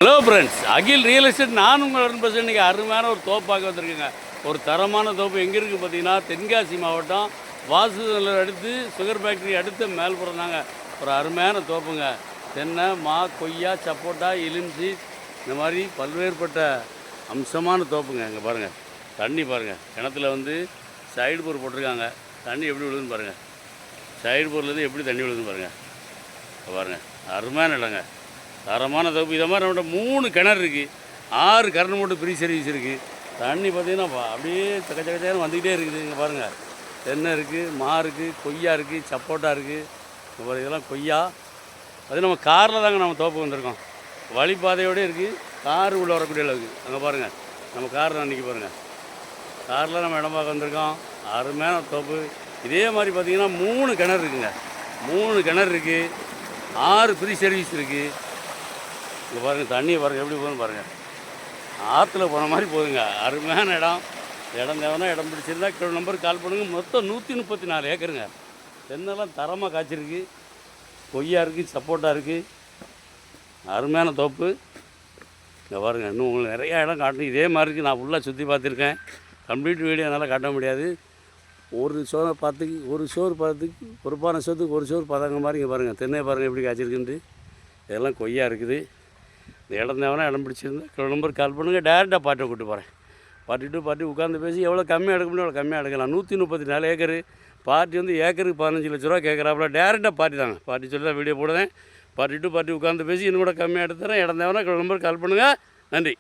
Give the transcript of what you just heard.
Hello friends, அகில் real estate நான் உங்கள் நண்பர். இன்றைக்கி அருமையான ஒரு தோப்பாக வந்திருக்குங்க. ஒரு தரமான தோப்பு எங்கே இருக்குது பார்த்தீங்கன்னா, தென்காசி மாவட்டம் வாசுதலூர் அடுத்து சுகர் ஃபேக்ட்ரி அடுத்த மேல்புறம் தாங்க. ஒரு அருமையான தோப்புங்க. தென்னை, மா, கொய்யா, சப்போட்டா, எலுமிச்சி, இந்த மாதிரி பல்வேறுபட்ட அம்சமான தோப்புங்க. இங்கே பாருங்கள், தண்ணி பாருங்கள். கிணத்துல சைடு போர் போட்டிருக்காங்க. தண்ணி எப்படி விழுதுன்னு பாருங்கள். சைடு போர்லேருந்து எப்படி தண்ணி விழுதுன்னு பாருங்கள். பாருங்கள், அருமையான இடங்க, தரமான தோப்பு. இதை மாதிரி நம்மகிட்ட 3 கிணறு இருக்குது, 6 கரண்ட் மோட்டர் ஃப்ரீ சர்வீஸ் இருக்குது. தண்ணி பார்த்திங்கன்னா அப்படியே சக்கச்சக்கச்சான்னு வந்துக்கிட்டே இருக்குது. இங்கே பாருங்கள், தென்னை இருக்குது, மா இருக்குது, கொய்யா இருக்குது, சப்போட்டா இருக்குது. இங்கே பாருங்கள், இதெல்லாம் கொய்யா. அது நம்ம காரில் தாங்க நம்ம தோப்பு வந்திருக்கோம். வழிப்பாதையோடு இருக்குது, காரு உள்ளே வரக்கூடிய அளவுக்கு. அங்கே பாருங்கள், நம்ம காரில் அன்றைக்கி பாருங்கள், காரில் நம்ம இடம் பார்க்க வந்திருக்கோம். அருமையான தோப்பு. இதே மாதிரி பார்த்திங்கன்னா 3 கிணறு இருக்குங்க. 3 கிணறு இருக்குது, 6 ஃப்ரீ சர்வீஸ் இருக்குது. இங்கே பாருங்கள், தண்ணியை பாருங்கள் எப்படி போகுதுன்னு பாருங்கள். ஆற்றுல போன மாதிரி போகுதுங்க. அருமையான இடம். தேவைன்னா இடம் பிடிச்சிருந்தா கிலோ நம்பருக்கு கால் பண்ணுங்கள். மொத்தம் 134 ஏக்கருங்க. தென்னெல்லாம் தரமாக காய்ச்சிருக்கு. கொய்யா இருக்குது, சப்போட்டா இருக்குது. அருமையான தோப்பு. இங்கே பாருங்கள், இன்னும் உங்களுக்கு நிறையா இடம் காட்டணும். இதே மாதிரி இருக்குது. நான் ஃபுல்லாக சுற்றி பார்த்துருக்கேன். கம்ப்ளீட் வீடியோ என்னால் காட்ட முடியாது. ஒரு சோறு பார்த்துக்கு ஒரு பானை சோத்துக்கு ஒரு சோறு பதங்க மாதிரி. இங்கே பாருங்கள், தென்னை பாருங்கள் எப்படி காய்ச்சிருக்குன்ட்டு. இதெல்லாம் கொய்யா இருக்குது. இந்த இடம் தேவைன்னா இடம் பிடிச்சிருந்தா கிலோ நம்பருக்கு கால் பண்ணுங்கள். டேரெக்டாக பார்ட்டியை கூப்பிட்டு போகிறேன். பார்ட்டி உட்காந்து பேசி எவ்வளோ கம்மியாக எடுக்க முடியும் அவ்வளோ கம்மியாக எடுக்கலாம். 134 ஏக்கரு. பார்ட்டி ஏக்கருக்கு 15 லட்ச ரூபா கேட்குறாப்புல. டேரெக்டாக பார்ட்டி தாங்க. பார்ட்டி சொல்லி தான் வீடியோ போடுவேன். பார்ட்டி உட்காந்து பேசி இன்னும் கூட கம்மியாக எடுத்துறேன். இடம் தேவைன்னா கிலோ நம்பருக்கு கால் பண்ணுங்கள். நன்றி.